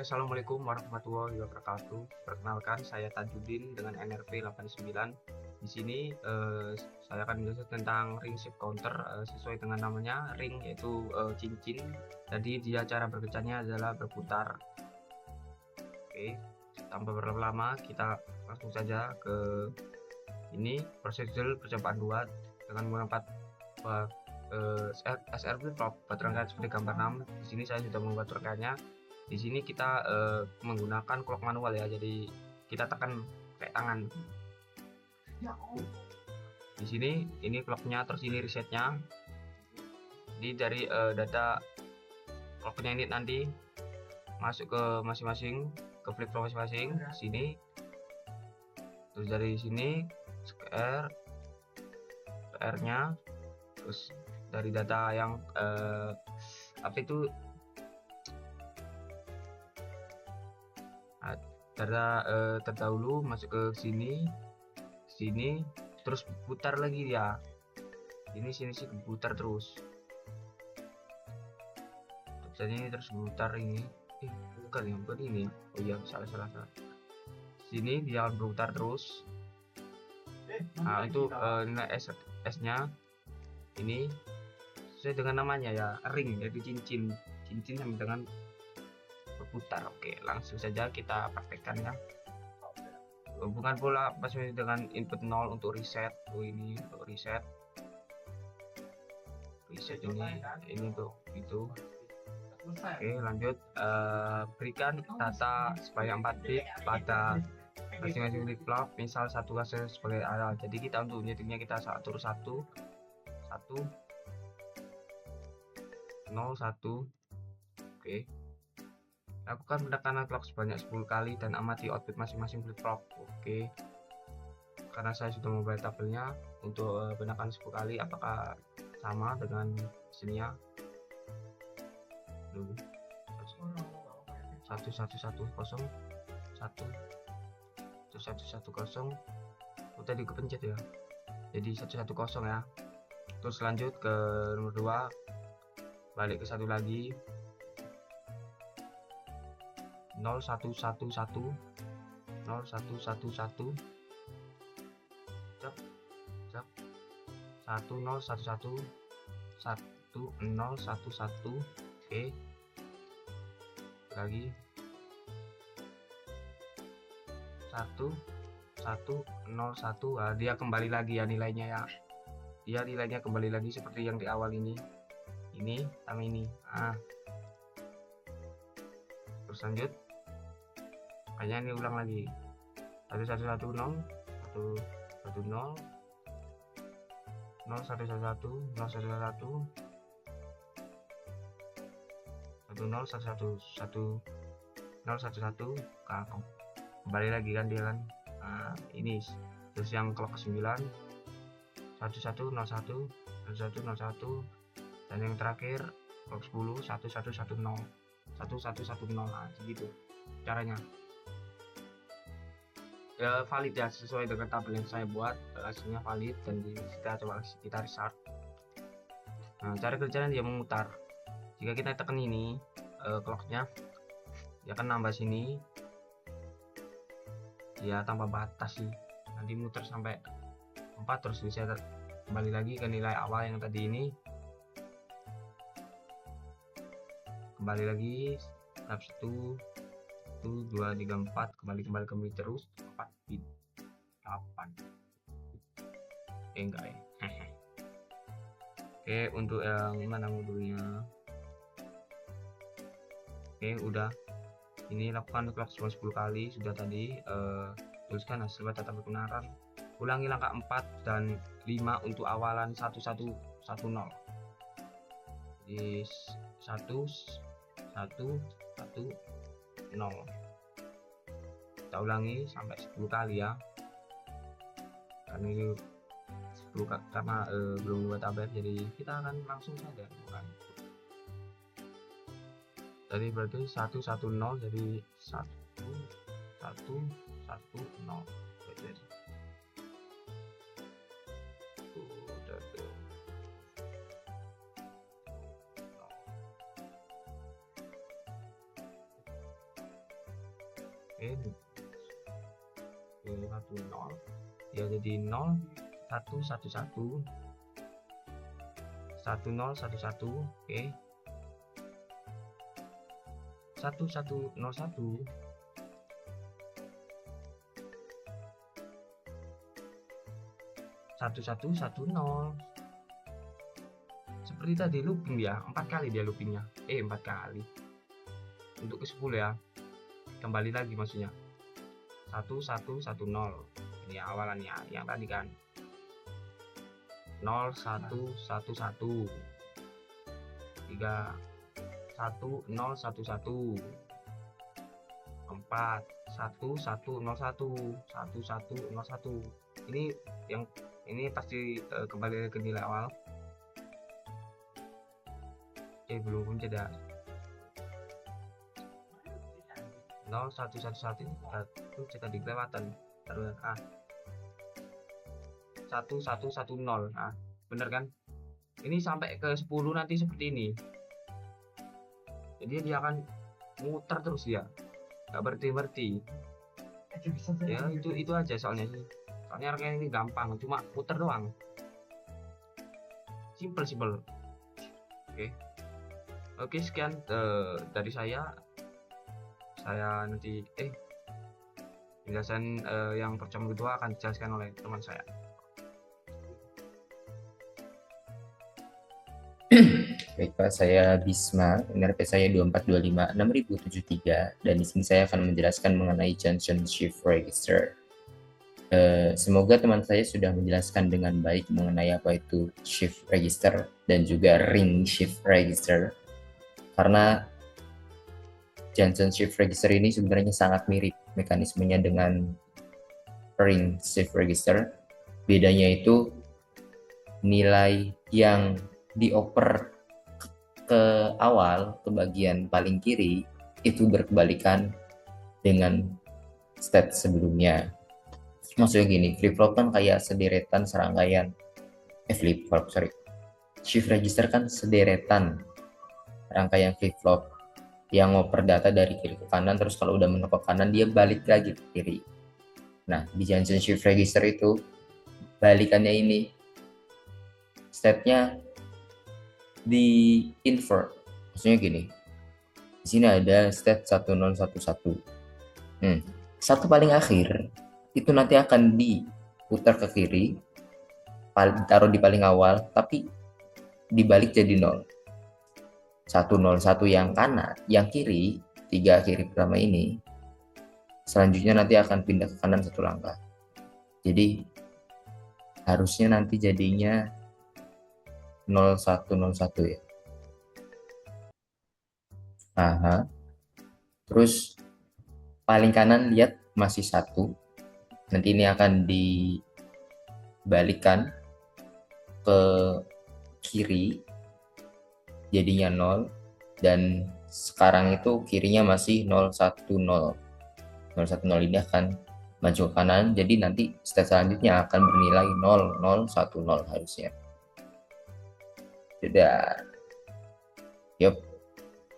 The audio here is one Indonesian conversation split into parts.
Assalamualaikum warahmatullahi wabarakatuh. Perkenalkan, saya Tajudin dengan NRP 89. Di sini saya akan menjelaskan tentang ring shift counter sesuai dengan namanya ring, yaitu cincin. Jadi dia cara berkerjanya adalah berputar. Oke, tanpa berlama-lama kita langsung saja ke ini prosedur percobaan buat dengan menggunakan SR flip flop rangkaian seperti gambar 6. Di sini saya sudah membuat rangkaiannya. Di sini kita menggunakan clock manual ya, jadi kita tekan kayak tangan. Di sini ini clocknya, terus ini resetnya. Jadi dari data clocknya ini nanti masuk ke masing-masing, ke flip flop masing-masing. Sini, terus dari sini ke R-nya, terus dari data yang apa itu data terdahulu masuk ke sini, terus putar lagi ya. Ini sini sih putar terus. Jadi terus putar ini. Bukan yang ini. Oh iya, salah. Sini dia akan berputar terus. Nah, itu nilai S-nya ini sesuai dengan namanya ya, ring, jadi cincin sama dengan berputar. Oke, langsung saja kita praktekkan ya. Bukan pula pas dengan input 0 untuk reset. Ini untuk reset ini untuk itu. Oke, lanjut. Berikan data sebanyak 4 bit pada masing-masing flip flop, misal satu hasil sebagai awal. Jadi kita untuk nyetingnya kita atur 1 0 1. Oke, lakukan penekanan clock sebanyak 10 kali dan amati output masing-masing flip flop. Oke, karena saya sudah membuat tabelnya untuk penekanan 10 kali, apakah sama dengan sininya? Dulu 1110 1 tadi kepencet ya, jadi 110 ya. Terus lanjut ke nomor 2, balik ke satu lagi, 0111 0111 cep 1011 1011. Oke, lagi 1101. Nah, dia kembali lagi ya nilainya ya. Dia nilainya kembali lagi seperti yang di awal ini sama ini. Terus lanjut, hanya ini ulang lagi 1110 110 0 111 011 1011 kembali lagi kan dia kan. Ini terus yang clock 9 1101 1101, dan yang terakhir clock 10 1110 1110. Segitu caranya ya, valid ya, sesuai dengan tabel yang saya buat, hasilnya valid. Dan kita coba kita restart. Nah, cara kerjanya dia memutar. Jika kita tekan ini clocknya, dia akan nambah sini ya tanpa batas sih, nanti muter sampai 4, terus bisa kembali lagi ke nilai awal yang tadi ini, kembali lagi tahap 1 2 3 4, kembali ke mid terus 4 bit 8. Enggak ya. Oke, untuk yang mana modulnya? Oke, udah. Ini lakukan clock 10 kali sudah tadi. Tuliskan hasil data kebenaran. Ulangi langkah 4 dan 5 untuk awalan 1110. Jadi 1 1 1 0. Kita ulangi sampai 10 kali ya. Karena ini 10 karena belum buat tabel, jadi kita akan langsung saja bukan. Tadi berarti 110, jadi 1110. Jadi udah tuh. Oke, 10 ya, jadi 0 1 1 1 10 11, oke, 1101 1110. Seperti tadi looping ya, 4 kali dia loopingnya, 4 kali untuk ke 10 ya, kembali lagi maksudnya 1110. Ini awalannya yang tadi kan 0111 3 1011 4 1101 1101. Ini yang ini pasti kembali ke nilai awal. Belum jeda 0111 itu jika dilewatan terus 1110. Nah, bener kan? Ini sampai ke 10 nanti seperti ini. Jadi dia akan muter terus ya, nggak berhenti. Ya itu aja soalnya sih. Soalnya rangkaian ini gampang, cuma muter doang. Simple. Oke, sekian dari saya nanti penjelasan yang pertemuan kedua akan dijelaskan oleh teman saya. Baik Pak, saya Bisma, NRP saya 24256073, dan di sini saya akan menjelaskan mengenai junction shift register. Semoga teman saya sudah menjelaskan dengan baik mengenai apa itu shift register dan juga ring shift register, karena junction shift register ini sebenarnya sangat mirip mekanismenya dengan ring shift register. Bedanya itu nilai yang dioper ke awal, ke bagian paling kiri, itu berkebalikan dengan state sebelumnya. Maksudnya gini, flip-flop kan kayak sederetan serangkaian shift register kan sederetan rangkaian flip-flop yang ngoper data dari kiri ke kanan, terus kalau udah mentok ke kanan dia balik lagi ke kiri. Nah, di junction shift register itu balikannya ini state-nya di invert. Maksudnya gini, di sini ada state 1011. Satu paling akhir itu nanti akan diputar ke kiri, taruh di paling awal, tapi dibalik jadi 0. 101 yang kanan, yang kiri, 3 kiri pertama ini, selanjutnya nanti akan pindah ke kanan 1 langkah. Jadi harusnya nanti jadinya 0101 ya. Terus paling kanan lihat masih 1. Nanti ini akan dibalikkan ke kiri jadinya 0, dan sekarang itu kirinya masih 010. 010 ini akan maju ke kanan, jadi nanti state selanjutnya akan bernilai 0010 harusnya.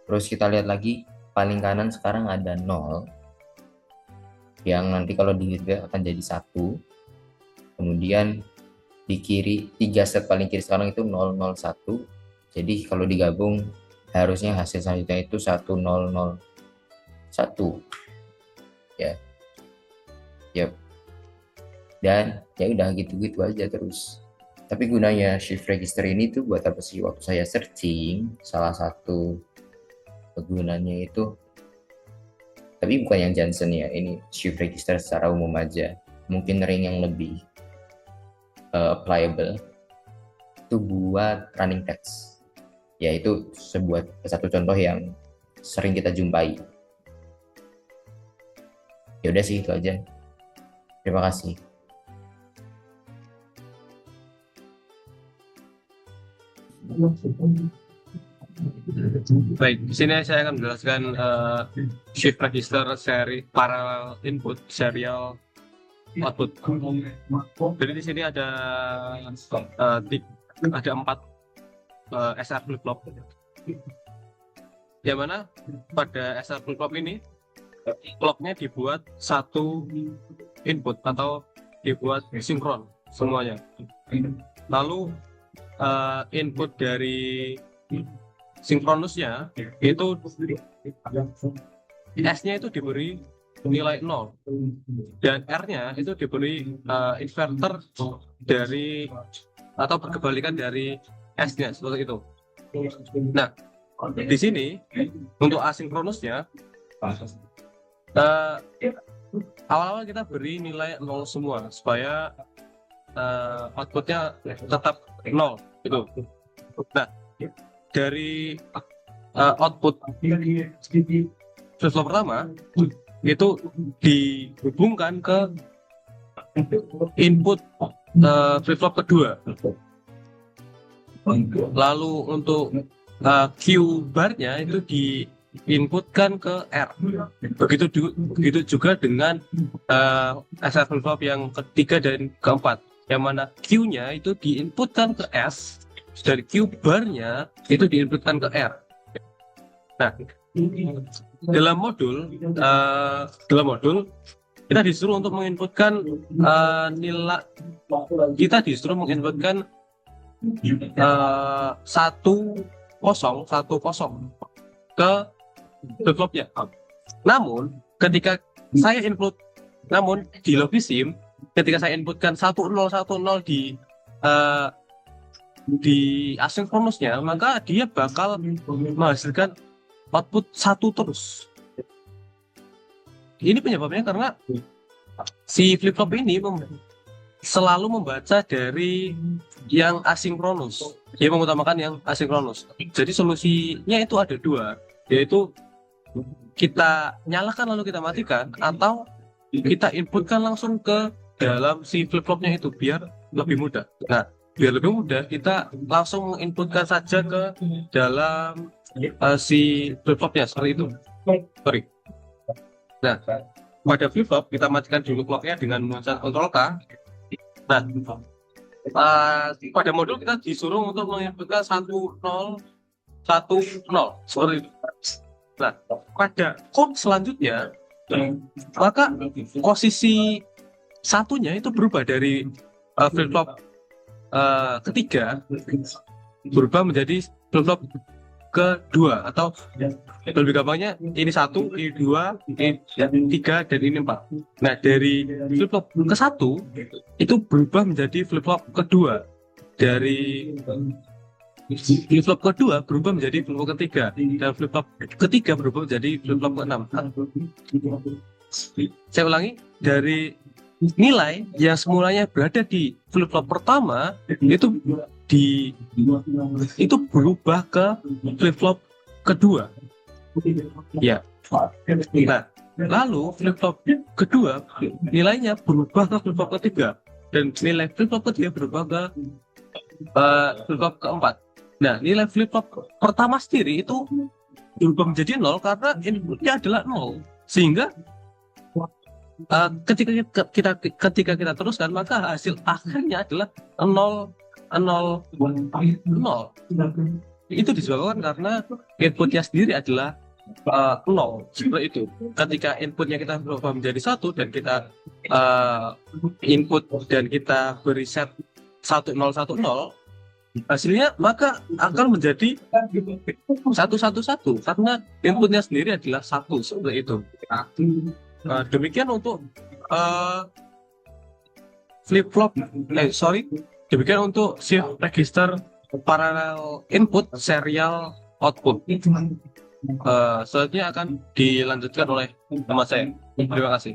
Terus kita lihat lagi paling kanan sekarang ada 0 yang nanti kalau dilihat akan jadi 1. Kemudian di kiri, 3 set paling kiri sekarang itu 001. Jadi kalau digabung harusnya hasil selanjutnya itu 1001 ya. Dan ya udah gitu-gitu aja terus. Tapi gunanya shift register ini tuh buat apa sih? Waktu saya searching, salah satu kegunaannya itu, tapi bukan yang Johnson ya, ini shift register secara umum aja, mungkin ring yang lebih applicable itu buat running text, yaitu satu contoh yang sering kita jumpai. Ya udah sih, itu aja. Terima kasih. Baik, di sini saya akan menjelaskan shift register seri parallel input serial output. Jadi di sini ada 4 SR flip flop. Yang mana pada SR flip flop ini clocknya dibuat satu input atau dibuat sinkron semuanya. Lalu input dari sinkronusnya itu S-nya itu diberi nilai 0 dan R-nya itu diberi inverter dari atau berkebalikan dari S-nya seperti itu. Nah, di sini untuk asinkronusnya awal-awal kita beri nilai 0 semua supaya outputnya tetap 0 itu. Nah, dari output flip-flop pertama itu dihubungkan ke input flip-flop kedua. Lalu untuk Q bar-nya itu diinputkan ke R. Begitu juga dengan SR flip-flop yang ketiga dan keempat, yang mana Q-nya itu diinputkan ke S, dari Q bar-nya itu diinputkan ke R. Nah, dalam modul kita disuruh untuk menginputkan nilai, kita disuruh menginputkan 1 0 ke flip-flopnya. Namun di Logisim, ketika saya inputkan 1010 di asinkronusnya, maka dia bakal menghasilkan output 1 terus. Ini penyebabnya karena si flip-flop ini selalu membaca dari yang asinkronus. Dia mengutamakan yang asinkronus. Jadi solusinya itu ada 2, yaitu kita nyalakan lalu kita matikan, atau kita inputkan langsung ke dalam si flip-flopnya itu biar lebih mudah. Nah, biar lebih mudah kita langsung menginputkan saja ke dalam si flip-flopnya seperti itu. Sorry. Nah, pada flip-flop kita matikan dulu clocknya dengan memencet Ctrl K. Nah, pada modul kita disuruh untuk menginputkan 1010 seperti itu. Nah, pada code selanjutnya maka posisi satunya itu berubah dari flip-flop ketiga berubah menjadi flip-flop kedua, atau lebih gampangnya ini 1, ini 2, ini 3, dan ini 4. Nah, dari flip-flop ke 1 itu berubah menjadi flip-flop kedua, dari flip-flop kedua berubah menjadi flip-flop ketiga, dan flip-flop ketiga berubah menjadi flip-flop ke-6. Saya ulangi, dari nilai yang semulanya berada di flip-flop pertama itu berubah ke flip-flop kedua. Ya. Nah, lalu flip-flop kedua nilainya berubah ke flip-flop ketiga, dan nilai flip-flop ketiga berubah ke flip-flop keempat. Nah, nilai flip-flop pertama sendiri itu berubah menjadi 0 karena inputnya adalah 0, sehingga ketika kita teruskan, maka hasil akhirnya adalah 0. Itu disebabkan karena inputnya sendiri adalah 0, seperti itu. Ketika inputnya kita berubah menjadi 1 dan kita input dan kita beri set 1010, hasilnya maka akan menjadi 111 karena inputnya sendiri adalah 1, seperti itu. Demikian untuk demikian untuk shift register parallel input serial output. Selanjutnya akan dilanjutkan oleh teman saya. Terima kasih.